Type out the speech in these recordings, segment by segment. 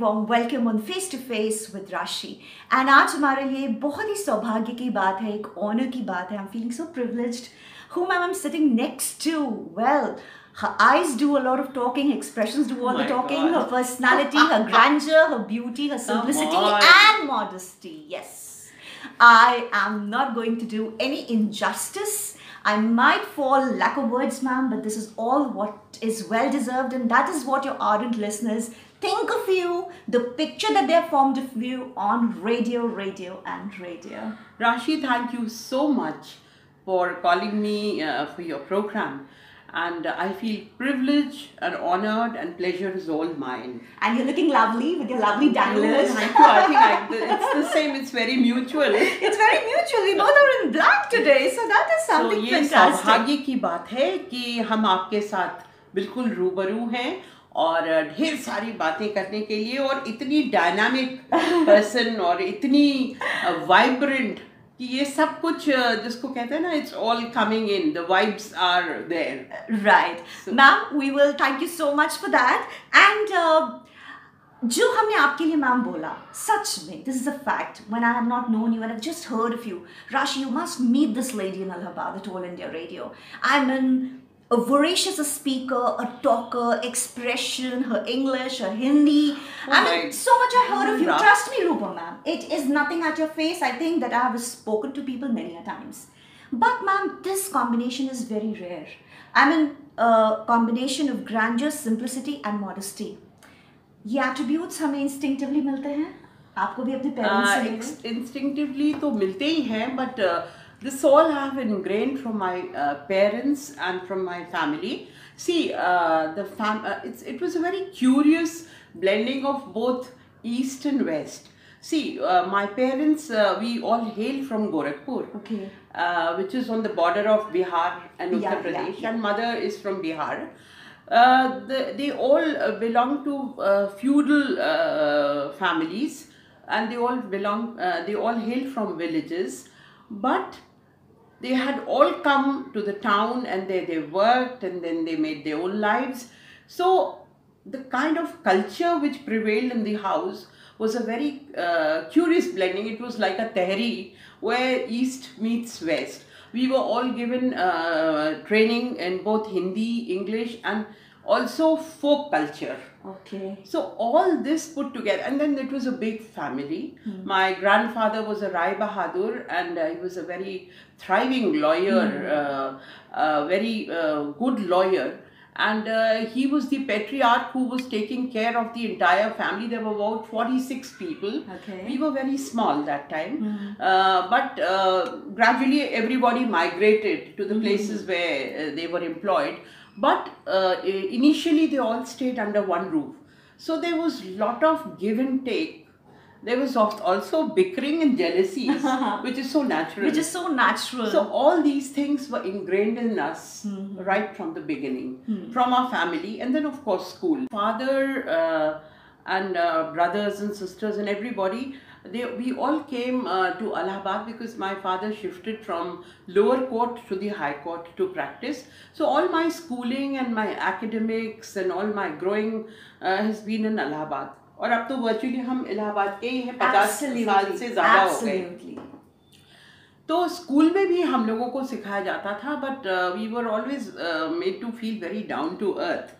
warm welcome on Face to Face with Rashi. And आज हमारे लिए बहुत ही सौभाग्य की बात है, एक ऑनर की बात है. I'm feeling so privileged. Whom I'm sitting next to? Well, her eyes do a lot of talking, her expressions do all the talking, her personality, her grandeur, her beauty, her simplicity and modesty. Yes, I am not going to do any injustice. I might fall lack of words, ma'am, but this is all what is well deserved, and that is what your ardent listeners think of you, the picture that they have formed of you on radio. Rashi, thank you so much for calling me for your program. And I feel privileged and honored, and pleasure is all mine. And you're looking lovely with your lovely danglers. Thank you. I think it's the same. It's very mutual. It's very mutual. We both are in black today, so that is something fantastic. So सौभाग्य की बात है कि हम आपके साथ बिल्कुल रूबरू हैं और ढेर सारी बातें करने के लिए, और इतनी डायनामिक पर्सन और इतनी वाइब्रेंट कि ये सब कुछ जिसको कहते हैं ना, it's all coming in, the vibes are there. Right. So, ma'am, we will thank you so much for that. And जो हमने आपके लिए मैम बोला, सच में, this is a fact. When I have not known you and I've just heard of you, Rashi, you must meet this lady in Allahabad at All India Radio. I'm a voracious speaker, a talker, expression, her English, her Hindi. I mean, so much I heard of you. Trust me, Roopam, ma'am. It is nothing at your face. I think that I have spoken to people many a times. But, ma'am, this combination is very rare. I mean, a combination of grandeur, simplicity and modesty. ये attributes हमें instinctively मिलते हैं? आपको भी अपने parents से मिलते हैं? Instinctively तो मिलते ही हैं, but this all I have ingrained from my parents and from my family. See, it was a very curious blending of both East and West. See, my parents, we all hail from Gorakhpur, which is on the border of Bihar and Uttar Pradesh, and mother is from Bihar. They all belong to feudal families, and they all hail from villages, but they had all come to the town, and they worked, and then they made their own lives. So the kind of culture which prevailed in the house was a very curious blending. It was like a tehri where East meets West. We were all given training in both Hindi, English, and also folk culture. Okay. So all this put together, and then it was a big family. My grandfather was a Rai Bahadur, and he was a very thriving lawyer, very good lawyer. And he was the patriarch who was taking care of the entire family. There were about 46 people. Okay. We were very small that time. But gradually everybody migrated to the places where they were employed. But initially they all stayed under one roof. So there was lot of give and take. There was also bickering and jealousies, which is so natural. So all these things were ingrained in us right from the beginning, from our family, and then of course school. Father and brothers and sisters and everybody, we all came to Allahabad because my father shifted from lower court to the high court to practice. So all my schooling and my academics and all my growing has been in Allahabad. और अब तो virtually हम इलाहाबाद के ही हैं, 50 साल से ज़्यादा हो गए. तो स्कूल में भी हम लोगों को सिखाया जाता था, but we were always made to feel very down to earth.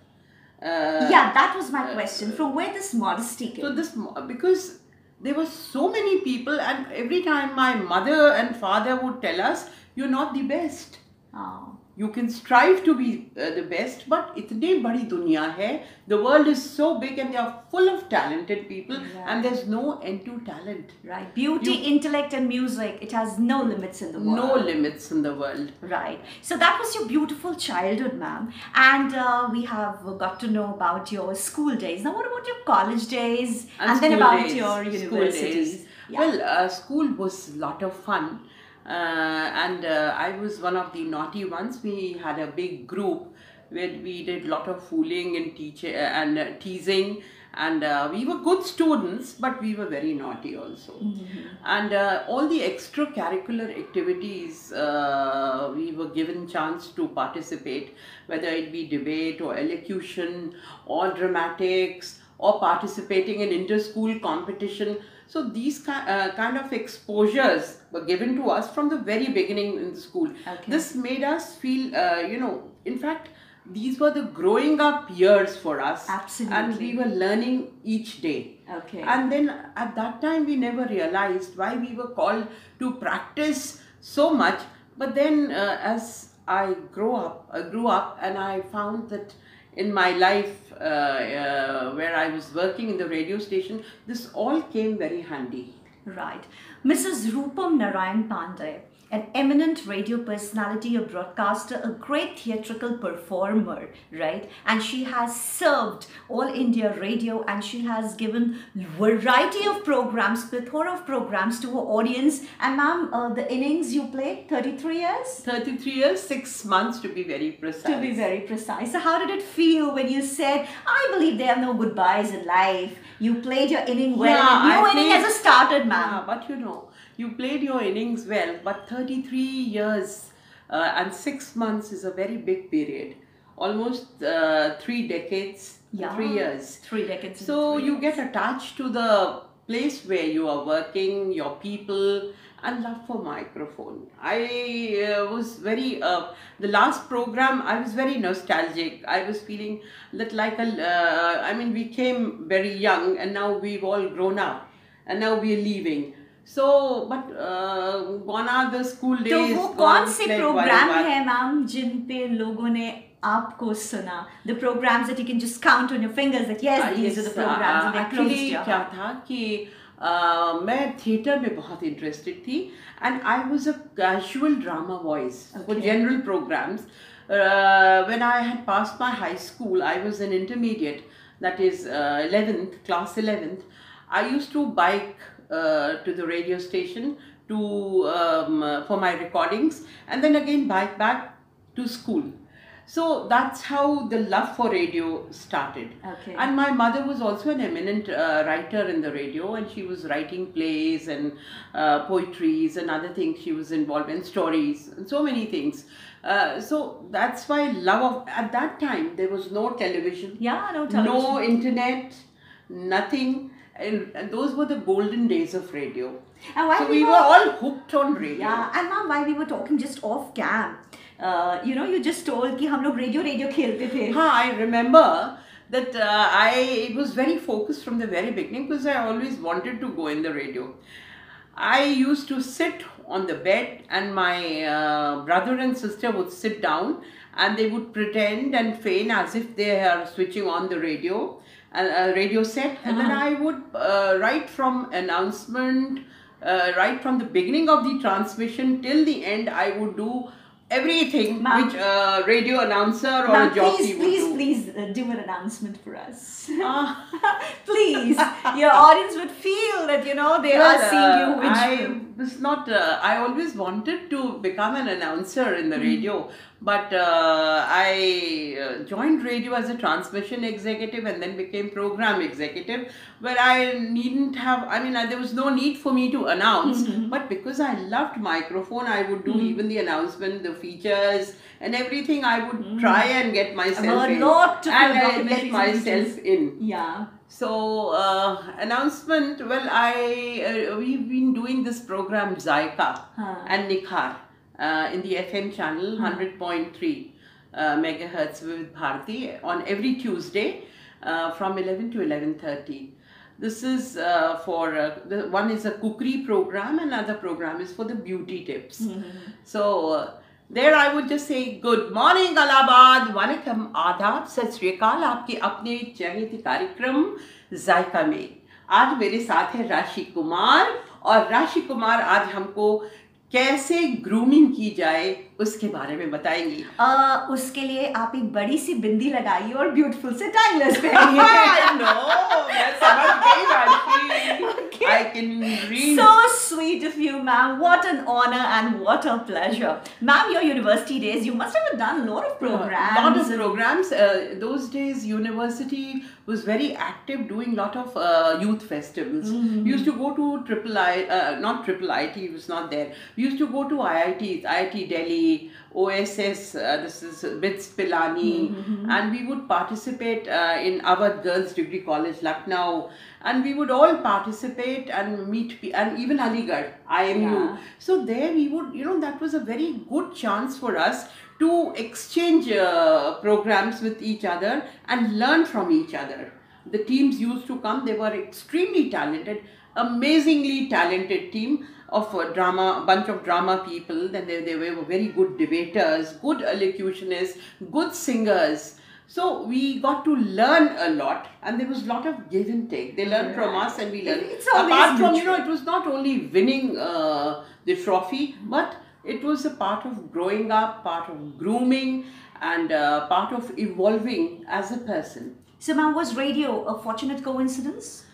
Yeah, that was my question. From where this modesty came? So because there were so many people, and every time my mother and father would tell us, "You're not the best." You can strive to be the best, but itni badi dunya hai. The world is so big and they are full of talented people, and there's no end to talent. Right. Beauty, intellect and music, it has no limits in the world. No limits in the world. Right. So that was your beautiful childhood, ma'am. And we have got to know about your school days. Now what about your college days? And then about days, your universities? Well, school was a lot of fun. And I was one of the naughty ones. We had a big group where we did a lot of fooling and teasing, and we were good students, but we were very naughty also. And all the extracurricular activities, we were given chance to participate, whether it be debate or elocution or dramatics or participating in inter-school competition. So these kind of exposures were given to us from the very beginning in the school. This made us feel, in fact, these were the growing up years for us. Absolutely. And we were learning each day. And then at that time we never realized why we were called to practice so much. But then as I grew up and I found that in my life where I was working in the radio station, this all came very handy. Right. Mrs. Roopam Narain Pande, an eminent radio personality, a broadcaster, a great theatrical performer, right? And she has served All India Radio, and she has given variety of programs, plethora of programs to her audience. And ma'am, the innings you played, 33 years? 33 years, 6 months to be very precise. To be very precise. So how did it feel when you said, I believe there are no goodbyes in life? You played your inning well. Yeah, and your inning has started, ma'am. Yeah, but you played your innings well, but 33 years and 6 months is a very big period. Almost 3 decades, 3 years. 3 decades. So you get attached to the place where you are working, your people, and love for microphone. I was very, the last program, I was very nostalgic. I was feeling that we came very young and now we've all grown up and now we are leaving. So, but gone are the school days. तो वो कौन से programme है ma'am जिन पे लोगों ने आपको सुना? The programs that you can just count on your fingers that yes, these are the programs and they closed your heart. क्या था कि मैं थिएटर में बहुत इंटरेस्टेड थी and I was a casual drama voice for general programs. When I had passed my high school, I was an intermediate, that is 11th, class 11th. I used to bike to the radio station for my recordings, and then again bike back to school. So that's how the love for radio started. And my mother was also an eminent writer in the radio, and she was writing plays and poetries and other things. She was involved in stories and so many things. So that's why at that time there was no television, no internet, nothing. And those were the golden days of radio. So we were all hooked on radio. Yeah, and ma'am, while we were talking just off cam, you just told कि हम लोग radio खेलते थे. I remember that I was very focused from the very beginning because I always wanted to go in the radio. I used to sit on the bed and my brother and sister would sit down and they would pretend and feign as if they are switching on the radio. A radio set, and then I would right from announcement, right from the beginning of the transmission till the end, I would do everything which a radio announcer or a jockey would do. Please do an announcement for us. Please, your audience would feel that they are seeing you. I always wanted to become an announcer in the radio, but I joined radio as a transmission executive and then became program executive, where there was no need for me to announce, but because I loved microphone, I would do even the announcement, the features and everything. I would try and get myself in. Yeah. So announcement, we've been doing this program Zaika Nikhar in the FM channel 100.3 megahertz Vividh Bharti on every Tuesday from 11 to 11:30. This is one is a cookery program, and another program is for the beauty tips. So There I would just say good morning Allahabad, vanakkam आदाब, सत श्री अकाल आपके अपने चहेते कार्यक्रम जायका में। आज मेरे साथ है राशि कुमार, और राशि कुमार आज हमको कैसे ग्रूमिंग की जाए उसके बारे में बताएंगी। उसके लिए आप एक बड़ी सी बिंदी लगाइए और ब्यूटीफुल से टाइलर्स पहनिए। मैं समझ गई राशि। I can read. So sweet of you, ma'am. What an honor and what a pleasure. Ma'am, your university days, you must have done a lot of programs. Lot of programs. Those days, university was very active, doing lot of youth festivals. We used to go to not Triple IT, it was not there. We used to go to IITs, IIT Delhi, OSS, this is Vividh Bharti, and we would participate in our Girls Degree College, Lucknow, and we would all participate and meet, and even Aligarh, IMU. Yeah. So there we would, that was a very good chance for us to exchange programs with each other and learn from each other. The teams used to come, they were extremely talented, amazingly talented team of bunch of drama people. Then they were very good debaters, good elocutionists, good singers. So we got to learn a lot, and there was a lot of give and take. They learned from us and we learned. Apart from, it was not only winning the trophy, but it was a part of growing up, part of grooming, and part of evolving as a person. So ma'am, was radio a fortunate coincidence?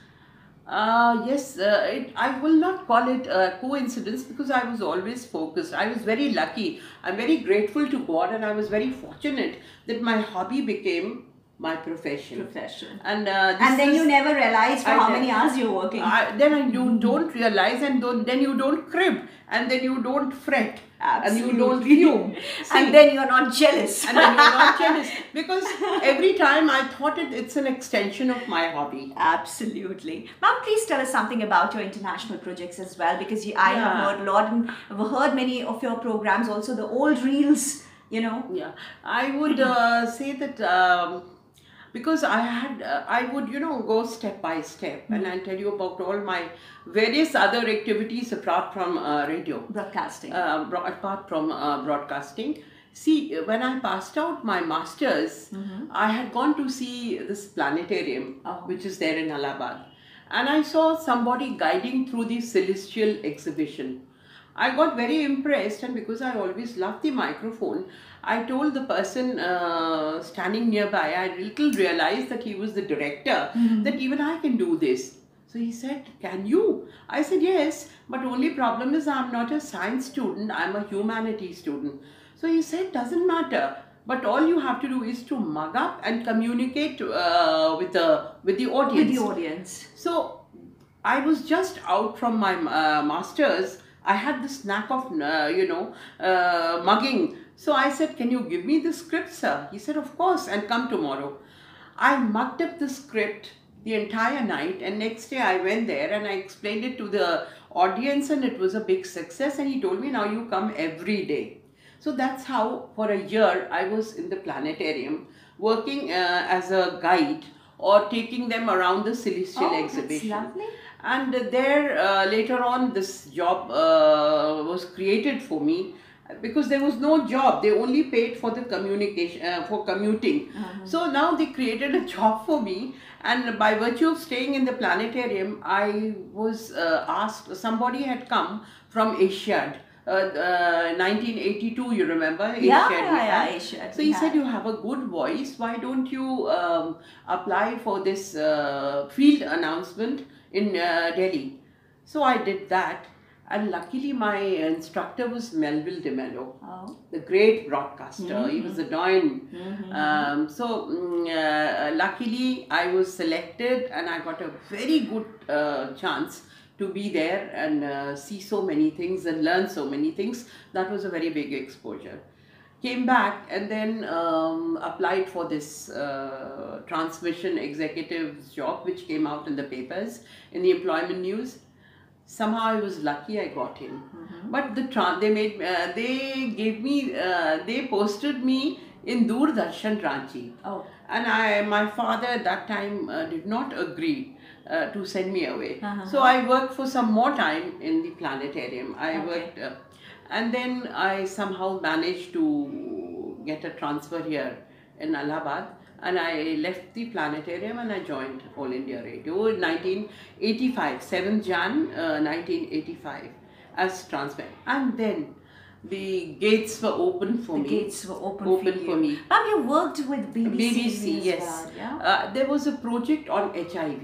Yes, I will not call it a coincidence, because I was always focused. I was very lucky. I'm very grateful to God, and I was very fortunate that my hobby became my profession. And then you never realized for how many hours you're working. Then you don't realize, and then you don't crib, and then you don't fret. Absolutely. And you don't fume. And then you're not jealous. And then you're not jealous. Because every time I thought it's an extension of my hobby. Absolutely. Ma'am, please tell us something about your international projects as well, because I have heard a lot, and I've heard many of your programs, also the old reels, Yeah, I would say that because I would, go step by step, and I'll tell you about all my various other activities apart from radio. Broadcasting. Apart from broadcasting. See, when I passed out my masters, I had gone to see this planetarium, which is there in Allahabad. And I saw somebody guiding through the celestial exhibition. I got very impressed, and because I always loved the microphone, I told the person standing nearby, I little realized that he was the director, that even I can do this. So he said, can you? I said, yes, but only problem is I'm not a science student, I'm a humanities student. So he said, doesn't matter, but all you have to do is to mug up and communicate with the audience. With the audience. So I was just out from my masters. I had this knack of, mugging. So I said, can you give me the script, sir? He said, of course, and come tomorrow. I mugged up the script the entire night, and next day I went there and I explained it to the audience, and it was a big success, and he told me, now you come every day. So that's how for a year I was in the planetarium working as a guide, or taking them around the celestial exhibition. That's lovely. And there later on this job was created for me, because there was no job. They only paid for the communication, for commuting. So now they created a job for me, and by virtue of staying in the planetarium, I was asked, somebody had come from Asiad, 1982, you remember? Yeah, Asiad. So he said, you have a good voice, why don't you apply for this field announcement in Delhi? So I did that. And luckily, my instructor was Melville de Mello, the great broadcaster. He was a doyen. Luckily, I was selected, and I got a very good chance to be there and see so many things and learn so many things. That was a very big exposure. Came back and then applied for this transmission executive's job, which came out in the papers, in the employment news. Somehow I was lucky I got in. But they posted me in Doordarshan Ranchi. And my father at that time did not agree to send me away. So I worked for some more time in the planetarium. I worked And then I somehow managed to get a transfer here in Allahabad, and I left the planetarium and I joined All India Radio in 1985, 7th Jan 1985 as transfer. And then the gates were open for me. The gates were open for me. Ma'am, you worked with BBC. BBC, as yes. well, yeah? There was a project on HIV,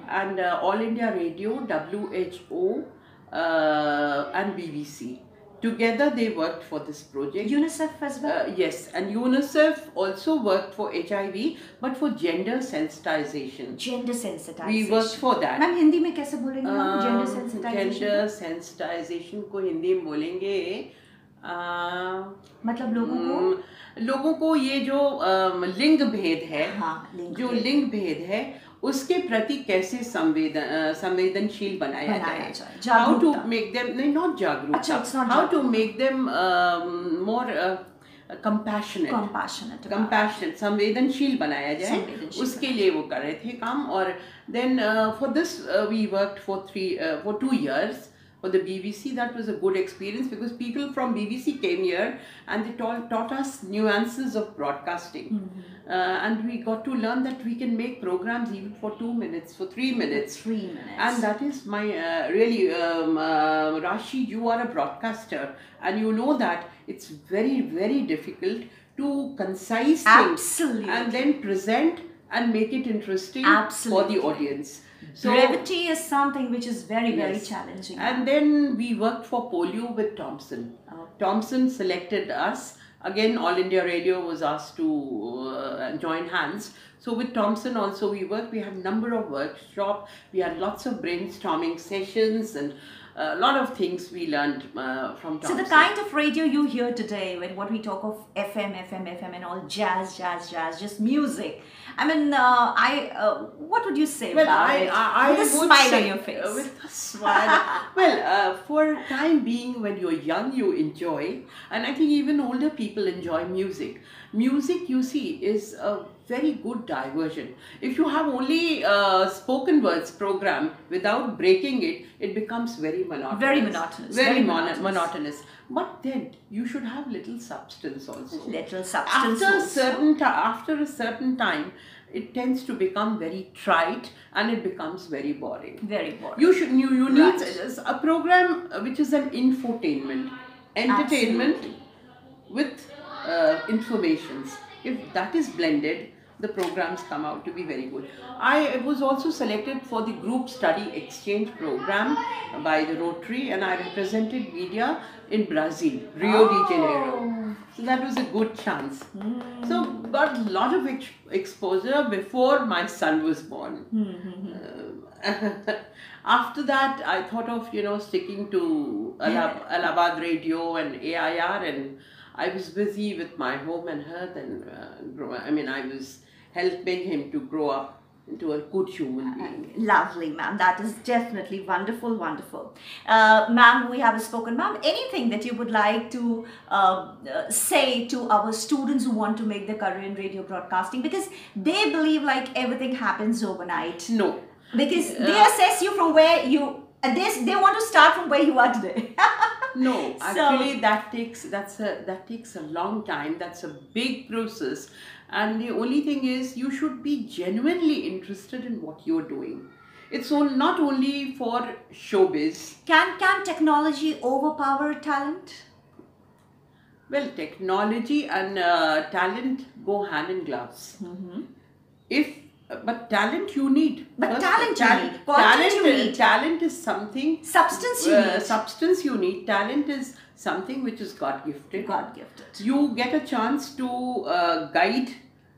and All India Radio, WHO, and BBC. Together they worked for this project. UNICEF as well? Yes, and UNICEF also worked for HIV, but for gender sensitization. Gender sensitization. We worked for that. Ma'am, Hindi में कैसे बोलेंगे हम gender sensitization? Gender sensitization को हिंदी में बोलेंगे मतलब लोगों को ये जो लिंग भेद है, जो लिंग भेद है, उसके प्रति कैसे संवेदनशील बनाया जाए, how to make them, नहीं, not जागरूक, how to make them more compassionate, संवेदनशील बनाया जाए, उसके लिए वो कर रहे थे काम. और then for this we worked for 2 years for the BBC. That was a good experience because people from BBC came here and they taught us nuances of broadcasting. And we got to learn that we can make programs even for 2 minutes, for 3 minutes. 3 minutes. And that is my really, Rashi, you are a broadcaster and you know that it's very, very difficult to concise things and then present and make it interesting for the audience. So brevity is something which is very, very challenging. And then we worked for polio with Thompson. Thompson selected us. Again, All India Radio was asked to join hands. So with Thompson also we worked. We had a number of workshops. We had lots of brainstorming sessions and a lot of things we learned from Thompson. So the kind of radio you hear today, when what we talk of FM and all jazz, just music. I mean, what would you say about it? With a smile on your face. With a smile. Well, for time being, when you're young, you enjoy. And I think even older people enjoy music. Music, you see, is a very good diversion. If you have only spoken words program without breaking it, it becomes very monotonous. Very monotonous. Very monotonous. But then you should have little substance also. Little substance. After a certain time, it tends to become very trite and it becomes very boring. Very boring. You need a program which is an infotainment, entertainment with informations. If that is blended, the programs come out to be very good. I was also selected for the group study exchange program by the Rotary, and I represented media in Brazil, Rio de Janeiro. So that was a good chance. So got a lot of exposure before my son was born. After that, I thought of sticking to Allahabad Radio and AIR, and I was busy with my home and health, and I was helping him to grow up into a good human being. Lovely, ma'am. That is definitely wonderful, wonderful. Ma'am, we have spoken. Ma'am, anything that you would like to say to our students who want to make their career in radio broadcasting? Because they believe like everything happens overnight. No. Because they assess you from where you... They want to start from where you are today. No, actually that takes a long time. That's a big process. And the only thing is, you should be genuinely interested in what you're doing. It's not only for showbiz. Can technology overpower talent? Well, technology and talent go hand in gloves. But talent you need. But talent you need. Talent is something. Substance you need. Substance you need. Talent is something which is God gifted. God gifted. You get a chance to guide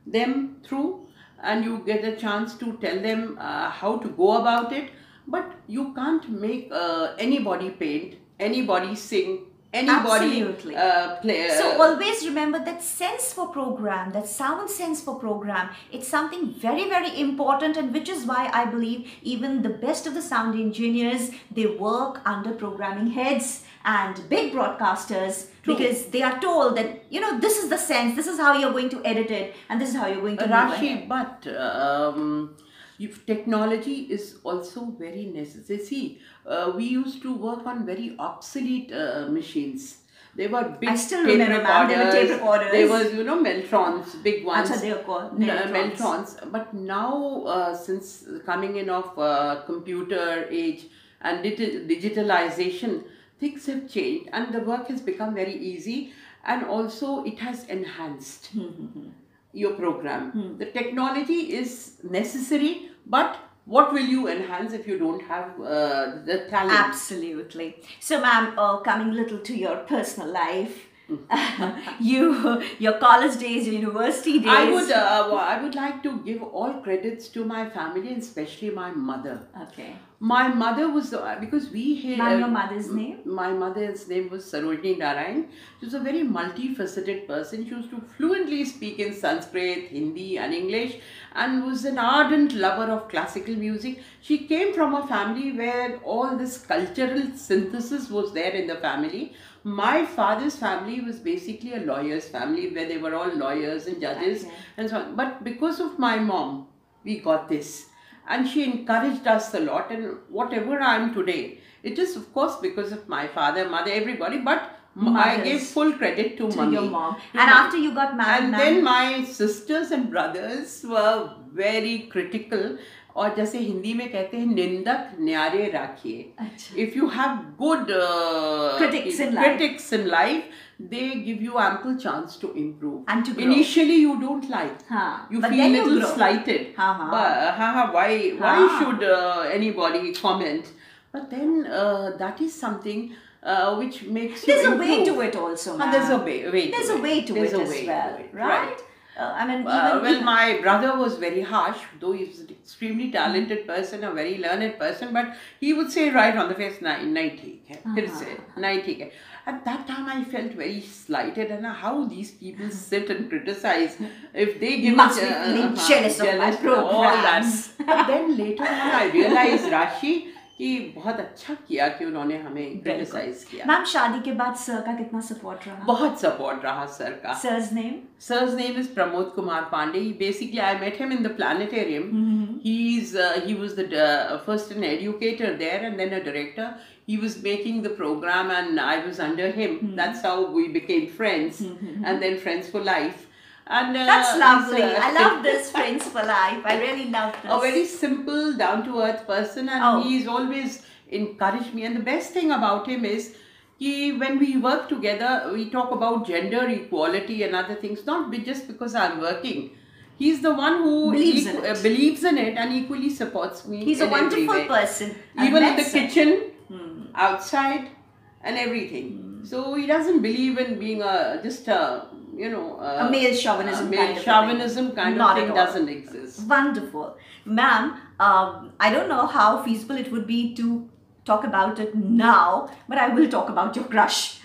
them through, and you get a chance to tell them how to go about it. But you can't make anybody paint, anybody sing, anybody play. So always remember that sense for program, that sound sense for program, it's something very, very important, and which is why I believe even the best of the sound engineers, they work under programming heads and big broadcasters. True. Because they are told that, this is the sense, this is how you're going to edit it, and this is how you're going to Rashi, but Technology is also very necessary. See, we used to work on very obsolete machines. They were big I still tape remember, ma'am, they were tape recorders. There was, Meltrons, big ones. Acha, they are called Meltrons. But now, since coming in of computer age and digitalization, things have changed and the work has become very easy, and also it has enhanced your program. The technology is necessary, but what will you enhance if you don't have the talent? Absolutely. So, ma'am, coming little to your personal life, your college days, your university days. I would like to give all credits to my family and especially my mother. Okay. My mother was because we had. Ma'am, your mother's name? My mother's name was Roopam Narain. She was a very multifaceted person. She used to fluently speak in Sanskrit, Hindi, and English, and was an ardent lover of classical music. She came from a family where all this cultural synthesis was there in the family. My father's family was basically a lawyer's family where they were all lawyers and judges and so on. But because of my mom, we got this. And she encouraged us a lot, and whatever I am today, it is of course because of my father, mother, everybody, but I gave full credit to mommy. Your mom. And after you got married, and then my sisters and brothers were very critical. और जैसे हिंदी में कहते हैं निंदक न्यारे राखिए. If you have good critics in life, they give you ample chance to improve. And to grow. Initially you don't like. You but feel a little slighted. Why should anybody comment? But then that is something which makes you improve. There's a way to it also, ma'am. There's a way to it as well, right? I mean, my brother was very harsh, though he was an extremely talented person, a very learned person, but he would say right on the face, "Nahi, he'd say, "Nahi." At that time, I felt very slighted, and how these people sit and criticize if they give must be feeling jealous of my programs. But then later on, I realized, Rashi, कि बहुत अच्छा किया कि उन्होंने हमें criticise किया. Ma'am, शादी के बाद सर का कितना सपोर्ट रहा? बहुत सपोर्ट रहा सर का. Sir's name? Sir's name is Pramod Kumar Pande. Basically, I met him in the planetarium. He was the first an educator there and then a director. He was making the program and I was under him. That's how we became friends and then friends for life. And that's lovely. I love this, friends for life. I really love this. A very simple, down-to-earth person, and he's always encouraged me. And the best thing about him is, when we work together, we talk about gender equality and other things. Not just because I'm working. He's the one who believes in it and equally supports me. He's a wonderful person. Even in the kitchen, outside, and everything. So he doesn't believe in being just a male chauvinism kind of thing doesn't exist. Wonderful. Ma'am, I don't know how feasible it would be to talk about it now, but I will talk about your crush.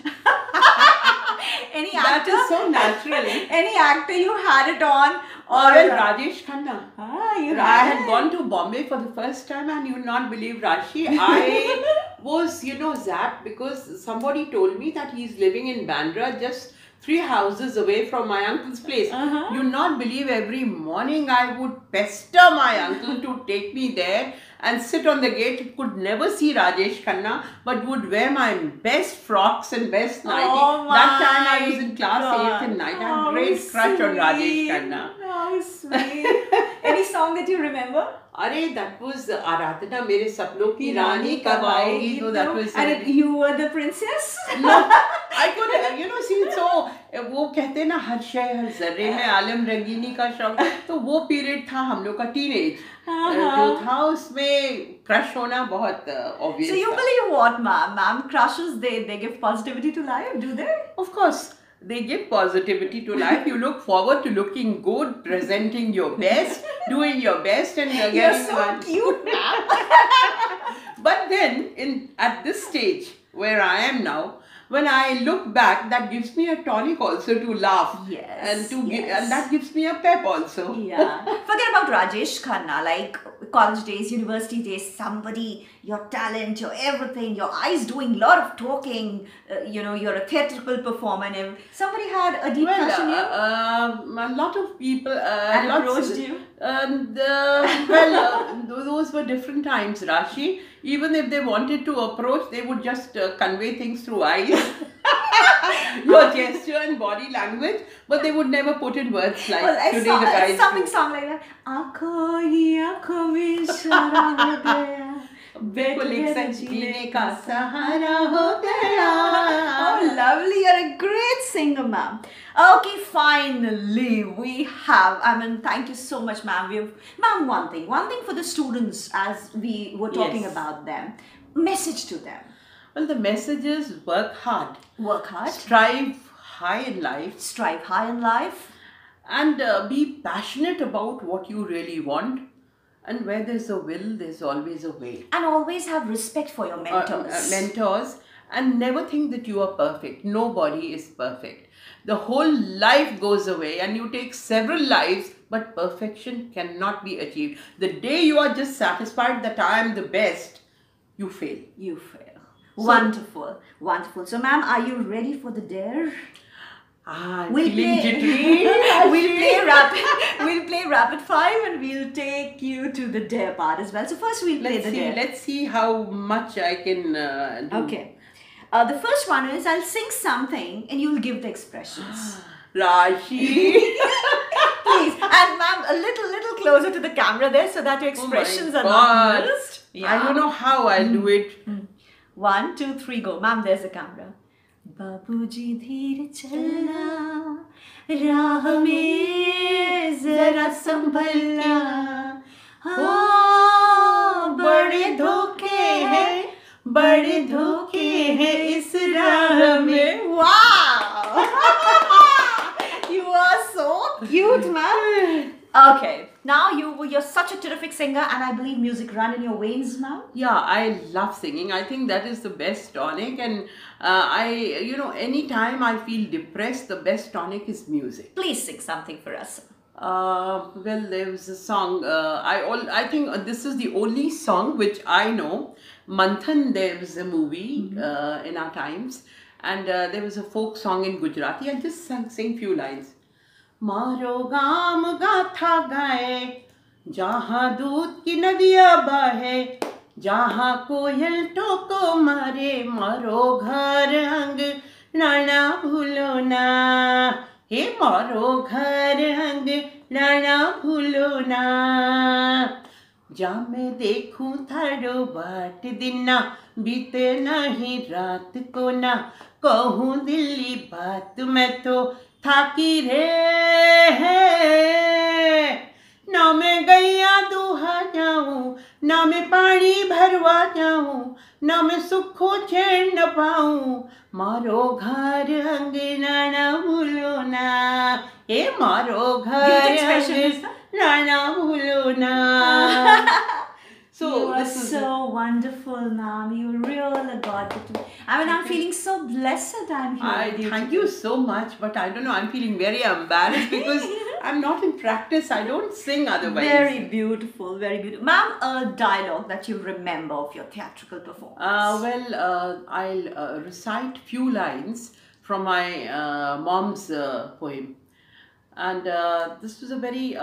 Any actor? That is so natural. Any actor you had it on? Rajesh Khanna. I had gone to Bombay for the first time, and you will not believe, Rashi, I was, zapped because somebody told me that he's living in Bandra, just 3 houses away from my uncle's place. You'll not believe, every morning I would pester my uncle to take me there and sit on the gate. Could never see Rajesh Khanna, but would wear my best frocks and best nightie. That time I was in class 8th and 9th. I had a great crush on Rajesh Khanna. How sweet. Any song that you remember? That was Aradhana, Mere Sapno Ki Rani Kab Aayegi. So that was. And you were the princess? No, I could, see, so वो कहते हैं ना हर शय हर जर्रे में आलम रंगीनी का शौक, तो वो पीरियड था हम लोग का टीनेज जो था, उसमें क्रश होना बहुत obvious. So you believe what, ma'am? Crushes, they give positivity to life, do they? Of course. They give positivity to life. You look forward to looking good, presenting your best, doing your best, and you're getting so cute, ma'am. But then, at this stage where I am now, when I look back, that gives me a tonic also to laugh. Yes. And that gives me a pep also. Yeah. Forget about Rajesh Khanna, like college days, university days, somebody, your talent, your everything, your eyes doing a lot of talking, you're a theatrical performer, and somebody had a deep crush on you? A lot of people approached you? And well, those were different times, Rashi. Even if they wanted to approach, they would just convey things through eyes, your gesture and body language, but they would never put in words like today the guys something do. song like that. आँखों ही आँखों में इशारा हो गया, बिल्कुल एक साथ जीने का सहारा हो गया. Oh, lovely. You're a great singer, ma'am. Okay, finally, we have, I mean, thank you so much, ma'am. Ma'am, one thing for the students as we were talking Yes. about them. Message to them. Well, the message is work hard. Work hard. Strive high in life. Strive high in life. And be passionate about what you really want. And where there's a will, there's always a way. And always have respect for your mentors. And never think that you are perfect. Nobody is perfect. The whole life goes away and you take several lives, but perfection cannot be achieved. The day you are just satisfied that I am the best, you fail. You fail. So, wonderful. Wonderful. So, ma'am, are you ready for the dare? We'll play rapid fire and we'll take you to the dare part as well. So first we'll play the dare. Let's see how much I can do. Okay. The first one is I'll sing something and you'll give the expressions. Rashi. Please. And ma'am, a little closer to the camera there so that your expressions are not missed. Yeah. I don't know how I'll do it. 1, 2, 3, go. Ma'am, there's the camera. बाबूजी धीरे चलना राह में जरा संभलना हाँ बड़े धोखे हैं इस राह में. Wow. You are so cute, ma'am. Okay, now you're such a terrific singer and I believe music run in your veins now. Yeah, I love singing. I think that is the best tonic, and anytime I feel depressed, the best tonic is music. Please sing something for us. Well, there was a song, I think this is the only song which I know. Manthan, there was a movie in our times, and there was a folk song in Gujarati. I'll just sing few lines. मारो गाम गाथा गाए जहाँ दूध की नदियाँ बहे जहाँ कोयल टोको मारे मारो घर अंग नाना भूलो ना हे मारो घर अंग नाना भूलो ना जा मैं देखूं थारो बाट दिना बीते नहीं रात को ना कहूँ दिल्ली बात मैं तो थाकी रे ना मैं गैया दूहा जाऊं ना मैं पानी भरवा जाऊं ना मैं सुखो छेड़ न पाऊं मारो घर अंगना ना भूलो ना हे मारो घर अंगना ना भूलो ना. So you are so wonderful, ma'am. You really got it. I mean, I'm feeling so blessed I'm here with you. Thank you so much, but I don't know, I'm feeling very embarrassed because I'm not in practice. I don't sing otherwise. Very beautiful, very beautiful. Ma'am, a dialogue that you remember of your theatrical performance. I'll recite few lines from my mom's poem. And this was a very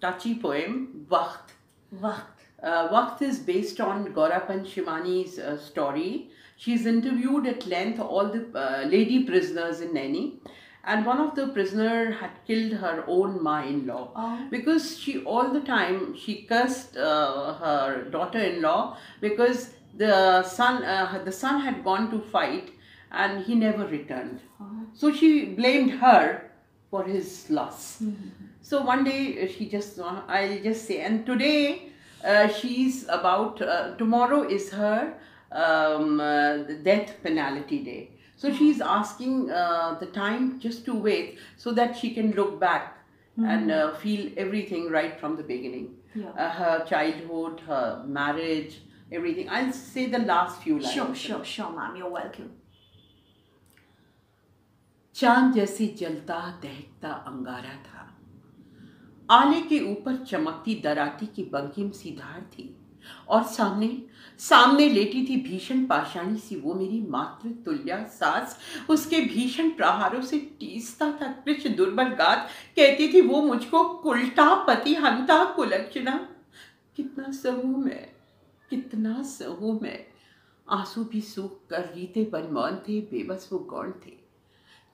touchy poem, Waqt. Waqt. Waqt is based on Gaurapan Shivani's story. She's interviewed at length all the lady prisoners in Naini, and one of the prisoners had killed her own ma-in-law because she all the time she cursed her daughter-in-law because the son had gone to fight and he never returned. So she blamed her for his loss. So one day I'll just say, and today. She's about, tomorrow is her death penalty day. So she's asking the time just to wait so that she can look back and feel everything right from the beginning. Yeah. Her childhood, her marriage, everything. I'll say the last few lines. Sure, ma'am. You're welcome. चांद जैसे जलता दहकता अंगारा था, आले के ऊपर चमकती दराती की बंकिम सी धार थी, और सामने सामने लेटी थी भीषण पाषाणी सी वो मेरी मातृ तुल्या सास, उसके भीषण प्रहारों से टीसता था कृष दुर्बल गात, कहती थी वो मुझको कुलटा पति हंता कुलक्षणा। कितना सहूं मैं, कितना सहूं मैं। आंसू भी सूख कर रीते बनमौन थे, बेबस वो गौण थे।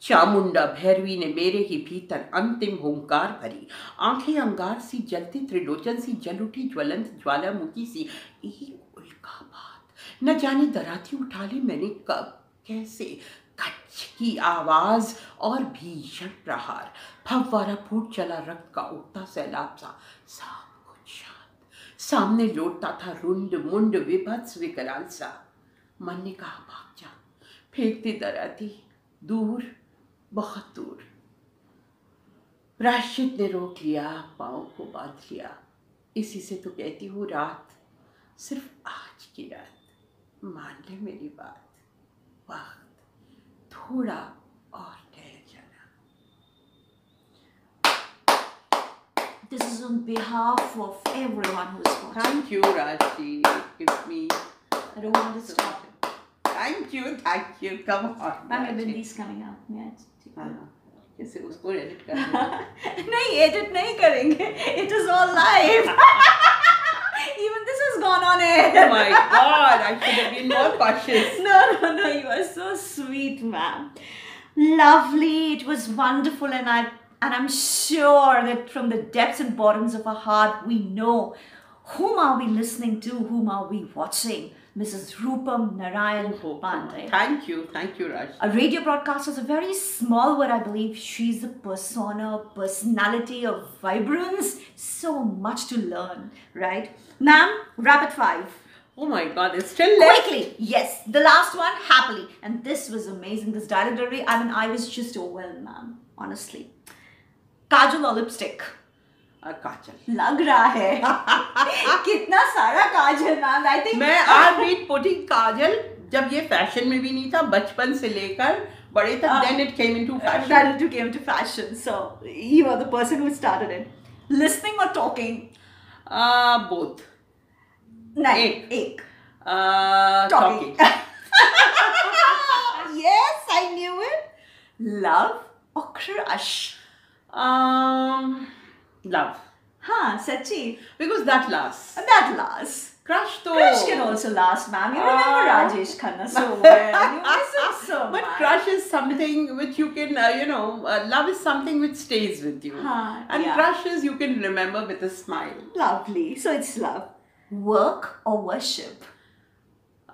चामुंडा भैरवी ने मेरे ही भीतर अंतिम हुंकार भरी, आंखें अंगार सी जलती त्रिलोचन सी जल उठी ज्वलंत ज्वालामुखी सी। एक उल्का बात न जाने दराती उठा ली मैंने कब कैसे, कच्छ की आवाज और भीषण प्रहार, फव्वारा फूट चला रक्त का उठता सैलाब सा, सब कुछ शांत। सामने लौटता था रुंड मुंड विभत्स विकराल सा। मन ने कहा भाग जा, फेंकती दराती दूर, बहुत दूर। प्रायश्चित ने रोक लिया, पाँव को बांध लिया। इसी से तो कहती हूँ रात, सिर्फ आज की रात, मान ले मेरी बात, वक्त थोड़ा और ठहर जाना। This is on behalf of everyone who is watching. Thank you, Rashi. It gives me. I don't want to stop. Thank you, thank you. Come on. Ma'am, your bindi's coming out. May I take it? कैसे उसको edit करना? नहीं, edit नहीं करेंगे. It is all live. Even this has gone on air. Oh my God! I should have been more cautious. No. You are so sweet, ma'am. Lovely. It was wonderful, and I'm sure that from the depths and bottoms of our heart, we know whom are we listening to, whom are we watching. Mrs. Roopam Narain Pande. Thank you, Rashi. A radio broadcaster is a very small word, I believe. She's a persona, personality of vibrance. So much to learn, right? Ma'am, rapid five. Oh my God, it's still left. Quickly, yes. The last one, happily. And this was amazing. This dialect delivery, I was just overwhelmed, ma'am. Honestly. Kajal or lipstick? काजल लग रहा है कितना सारा काजल ma'am. I think मैं I been putting काजल जब ये fashion में भी नहीं था, बचपन से लेकर बड़े तक, then it came into fashion. Then it came into fashion. So you are the person who started it. Listening or talking? Both. नहीं, एक. Talking. Yes, I knew it. Love or crush? Love. हाँ, सच्ची. Because that lasts. That lasts. Crush तो. Crush can also last, ma'am. You remember Rajesh Khanna so well. You miss him so much. But crush is something which you can, love is something which stays with you. And yeah. crushes you can remember with a smile. Lovely. So it's love. Work or worship?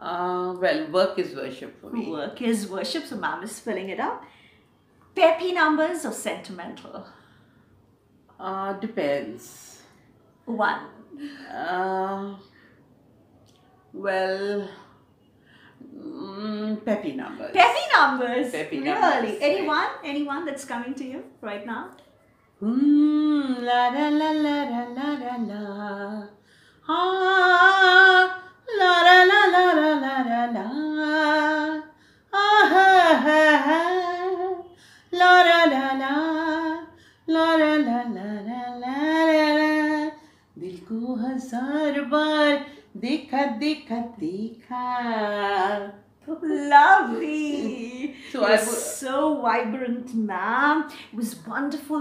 Well, work is worship for me. Work is worship, so ma'am is filling it up. Peppy numbers or sentimental? Depends. One. Well, peppy numbers. Peppy numbers? Peppy really? numbers. Anyone that's coming to you right now? La la la la la la la. Ah, la la la la la la la. Ah ha ha ha. La la la la. La la la la la la la. दिल को हजार बार देखा देखा देखा. Lovely. So it was so vibrant, ma'am. It was wonderful.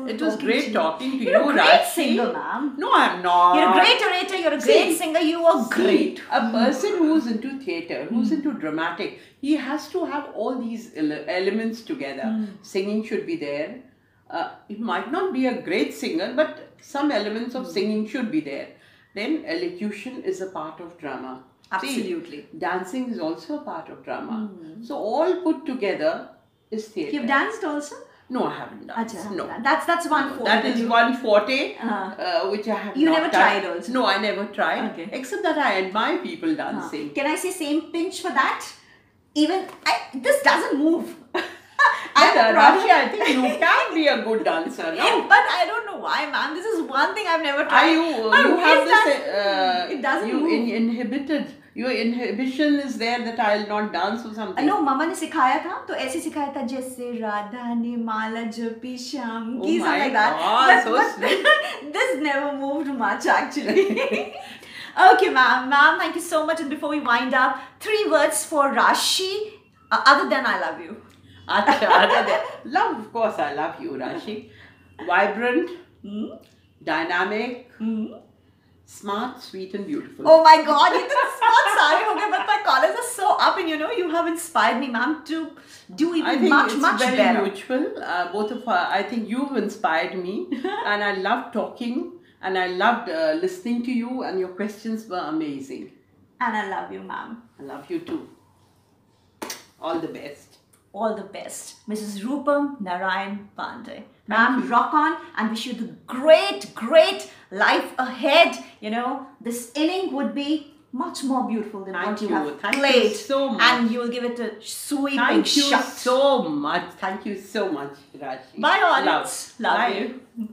It was great talking to you, You're a great Rashi. singer, ma'am. No, I'm not. You're a great orator. You're a great singer. You are great. A person who's into theatre, who's into dramatic, he has to have all these elements together. Singing should be there. It might not be a great singer, but some elements of singing should be there. Then elocution is a part of drama. Absolutely. See, dancing is also a part of drama. So all put together is theatre. You've danced also? No, I haven't danced. Achha, No. That's one forte. That is one forte which I have You not never done. tried also? No, I never tried. Okay. Except that I admire people dancing. Can I say same pinch for that? This doesn't move. Rashi, I think you can be a good dancer, no? But I don't know why, ma'am. This is one thing I've never tried. You have this. It doesn't move. Inhibited. Your inhibition is there that I'll not dance or something. No, Mama ने सिखाया था तो ऐसे सिखाया था जैसे राधा ने माला जपी श्याम की, something like that. God, so sweet. This never moved much actually. Okay, ma'am. Ma'am, thank you so much. And before we wind up, 3 words for Rashi, other than I love you. Love, of course, I love you, Rashi. Vibrant, dynamic, smart, sweet, and beautiful. Oh my God, you did smart sorry, okay, but my colors are so up, and you have inspired me, ma'am, to do even much very better. mutual. Both of us, I think you've inspired me, and I love talking, and I loved listening to you, and your questions were amazing. And I love you, ma'am. I love you too. All the best. All the best, Mrs. Roopam Narain Pande. Ma'am, rock on, and wish you the great life ahead. This inning would be much more beautiful than what you have played. Thank you so much. And you will give it a sweeping shot. Thank you so much. Thank you so much, Rashi. Bye, audience. Love Bye. you.